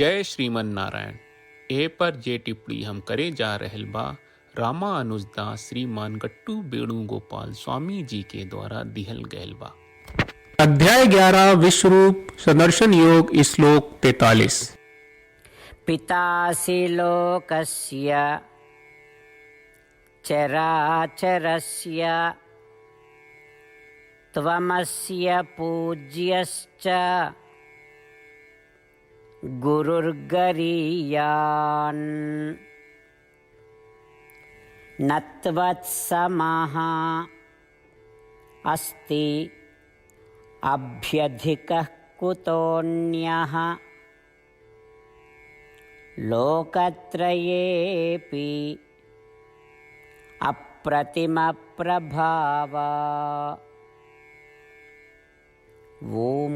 जय श्रीमन नारायण। ए पर जे टिप्पणी हम करे जा रहल बा रामा अनुजदास श्रीमान गट्टू वेणुगोपाल स्वामी जी के द्वारा दिहल गयल बा। अध्याय 11 विश्वरूप सदर्शन योग श्लोक 43। पितासि लोकस्य चराचरस्य त्वमस्य पूज्यश्च गुरुर्गरीयान् न त्वत्समः अस्ति अभ्यधिकः कुतोऽन्यः लोकत्रयेऽपि अप्रतिमप्रभावा। ओम।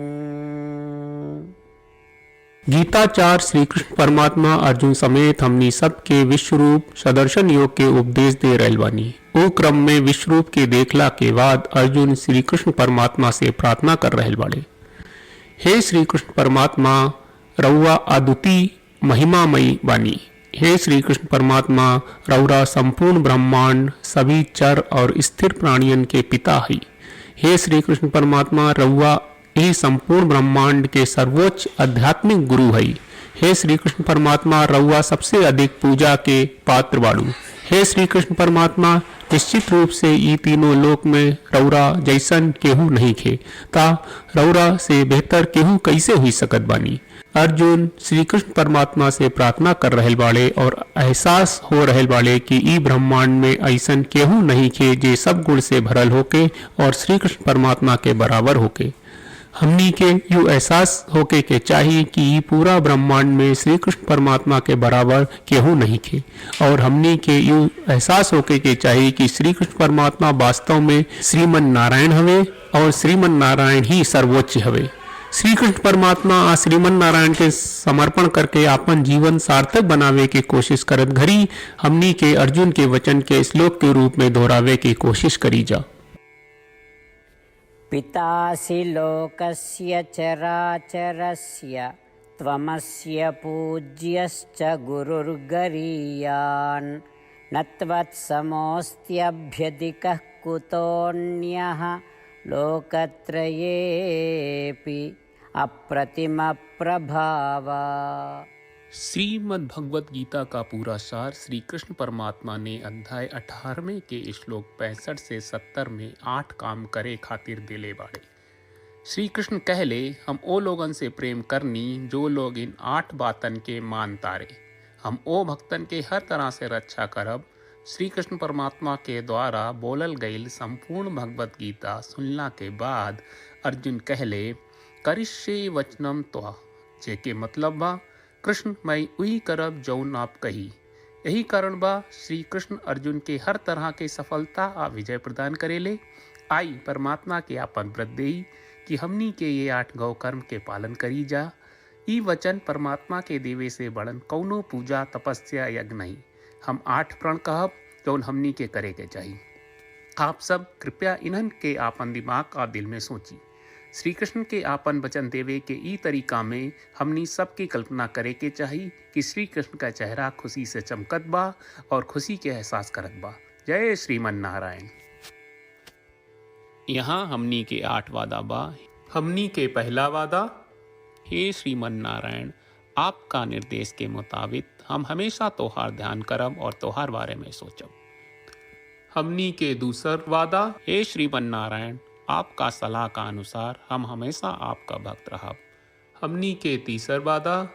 गीताचार्य श्री कृष्ण परमात्मा अर्जुन समेत हमनी सबके विश्वरूप सदर्शन योग के उपदेश दे रहल बानी। ओ क्रम में विश्वरूप के देखला के बाद अर्जुन श्री कृष्ण परमात्मा से प्रार्थना कर रहल बाड़े। हे श्री कृष्ण परमात्मा, रउआ अद्वितीय महिमामयी बानी। हे श्री कृष्ण परमात्मा, रउरा संपूर्ण ब्रह्मांड सभी चर और स्थिर प्राणियन के पिता है। हे श्री कृष्ण परमात्मा, रउआ यह संपूर्ण ब्रह्मांड के सर्वोच्च आध्यात्मिक गुरु है। हे श्री कृष्ण परमात्मा, रउआ सबसे अधिक पूजा के पात्र बाड़ू। हे श्री कृष्ण परमात्मा, निश्चित रूप से ये तीनों लोक में रउरा जैसन केहू नहीं खे, ता रउरा से बेहतर केहू कैसे हुई सकत बानी। अर्जुन श्री कृष्ण परमात्मा से प्रार्थना कर रहल बाड़े और एहसास हो रहल बाड़े कि ई ब्रह्मांड में ऐसन केहू नहीं खे जे सब गुण से भरल होके और श्री कृष्ण परमात्मा के बराबर होके। हमनी के यू एहसास होके के चाहिए कि ये पूरा ब्रह्मांड में श्री कृष्ण परमात्मा के बराबर केहू नहीं खे, और हमनी के यू एहसास होके के चाहिए कि श्री कृष्ण परमात्मा वास्तव में श्रीमन नारायण हवे और श्रीमन नारायण ही सर्वोच्च हवे। श्री कृष्ण परमात्मा आ श्रीमन नारायण के समर्पण करके अपन जीवन सार्थक बनावे की कोशिश करत घड़ी हमनी के अर्जुन के वचन के श्लोक के रूप में दोहरावे की कोशिश करी जा। पितासि लोकस्य चराचरस्य त्वमस्य पूज्यश्च गुरुर्गरीयान् न त्वत्समोऽस्त्यभ्यधिकः कुतोऽन्यः लोकत्रयेऽपि अप्रतिमप्रभावा। श्रीमद् भगवत गीता का पूरा सार श्री कृष्ण परमात्मा ने अध्याय 18वें के श्लोक 65 से 70 में 8 काम करे खातिर दिले बाड़े। श्री कृष्ण कहले, हम ओ लोगन से प्रेम करनी जो लोग इन 8 बातन के मान तारे। हम ओ भक्तन के हर तरह से रक्षा करब। श्री कृष्ण परमात्मा के द्वारा बोलल गईल संपूर्ण भगवत गीता सुनला के बाद अर्जुन कहले, करिष्ये वचनम त्वा, जेके मतलब बा कृष्ण मैं उही करब जौन आप कही। यही कारण बा श्री कृष्ण अर्जुन के हर तरह के सफलता आ विजय प्रदान करेले। आई परमात्मा के आपन व्रत देई कि हमनी के ये 8 गौ कर्म के पालन करी जा। ई वचन परमात्मा के देवे से बड़न कौनो पूजा तपस्या यज्ञ नहीं। हम 8 प्रण कहब जौन हमनी के करे के चाहिए। आप सब कृपया इन्हन के आपन दिमाग और दिल में सोची। श्री कृष्ण के आपन वचन देवे के ई तरीका में हमनी सबकी कल्पना करे के चाहिए कि श्री कृष्ण का चेहरा खुशी से चमकत बा और खुशी के एहसास करत बा। जय श्रीमन नारायण। यहाँ हमनी के 8 वादा बा। हमनी के पहला वादा, हे श्रीमन नारायण, आपका निर्देश के मुताबिक हम हमेशा तोहार ध्यान करब और तोहार बारे में सोचब। हमनी के दूसर वादा, हे श्रीमन नारायण, आपका सलाह का अनुसार हम हमेशा आपका भक्त रहब। हमनी के तीसर वादा,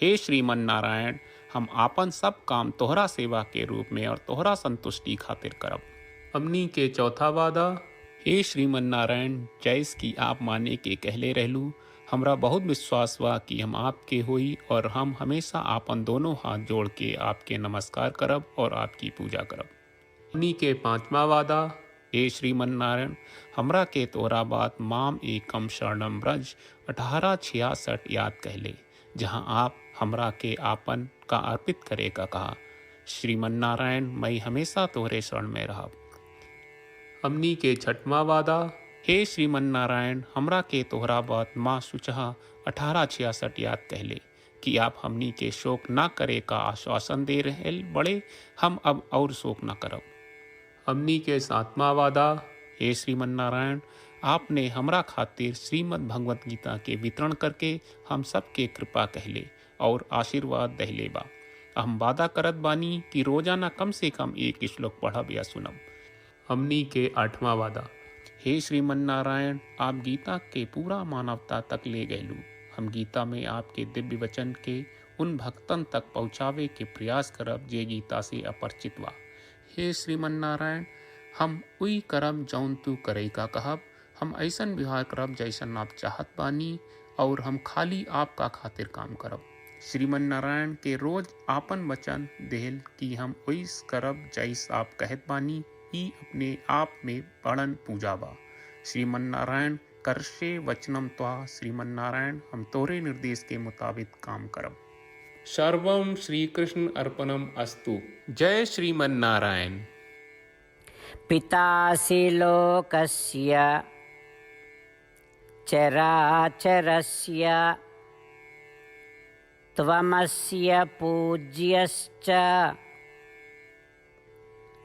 हे श्रीमन नारायण, हम आपन सब काम तोहरा सेवा के रूप में और तोहरा संतुष्टि खातिर करब। हमनी के चौथा वादा, हे श्रीमन नारायण, जैस की आप माने के कहले रहलू, हमरा बहुत विश्वास बा कि हम आपके होई और हम हमेशा आपन दोनों हाथ जोड़ के आपके नमस्कार करब और आपकी पूजा करब। हमनी के पांचवा वादा, हे श्रीमन नारायण, हमरा के तोरा बात माम एकम शरणम ब्रज 1866 याद कहले, जहाँ आप हमरा के आपन का अर्पित करे का कहा। श्रीमन नारायण, मैं हमेशा तोहरे शरण में रहब। हमनी के छठवां वादा, हे श्रीमन नारायण, हमरा के तोहरा बात माँ सुचहा 1866 याद कहले, कि आप हमनी के शोक ना करे का आश्वासन दे रहे बड़े, हम अब और शोक ना करब। हमनी के सातवां वादा। हे श्रीमन नारायण, आपने हमरा खातिर श्रीमद् भगवत गीता के वितरण करके हम सबके कृपा कहले और आशीर्वाद दहले बा। हम वादा करत बानी कि रोजाना कम से कम एक श्लोक पढ़ब या सुनब। हमनी के आठवां वादा। हे श्रीमन नारायण, आप गीता के पूरा मानवता तक ले गयलू। हम गीता में आपके दिव्य वचन के उन भक्तन तक पहुँचावे के प्रयास करब जे गीता से अपरिचित बा। हे श्रीमन नारायण, हम उई करब जौन तू करे का कहब। हम ऐसन व्यवहार करब जैसन आप चाहत बानी और हम खाली आपका खातिर काम करब। श्रीमन नारायण के रोज आपन वचन देहल कि हम ओइस करब जैस आप कहत बानी, ई अपने आप में बड़न पूजा बा। श्रीमन नारायण, करशे वचनम त्वा। श्रीमन नारायण, हम तोरे निर्देश के मुताबिक काम करब। सर्वम श्री कृष्ण अर्पणम अस्तु। जय श्रीमन नारायण। पितासि लोकस्य चराचरस्य त्वमस्य पूज्यश्च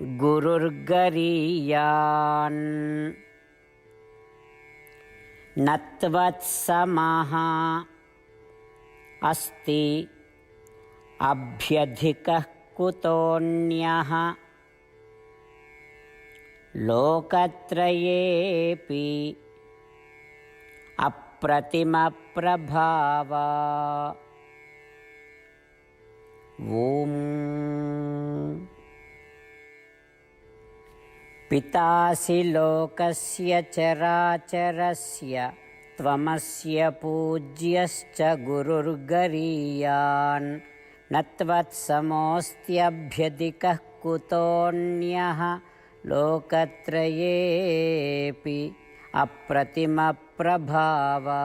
गुरुर्गरीयान् न त्वत्समः अस्ति अभ्यधिकः कुतोऽन्यः लोकत्रयेऽपि अप्रतिमप्रभावा। ॐ पितासि लोकस्य चराचरस्य त्वमस्य पूज्यश्च गुरुर्गरीयान् न त्वत्समोऽस्त्यभ्यधिकः कुतोऽन्यः लोकत्रयेऽपि अप्रतिमप्रभावा।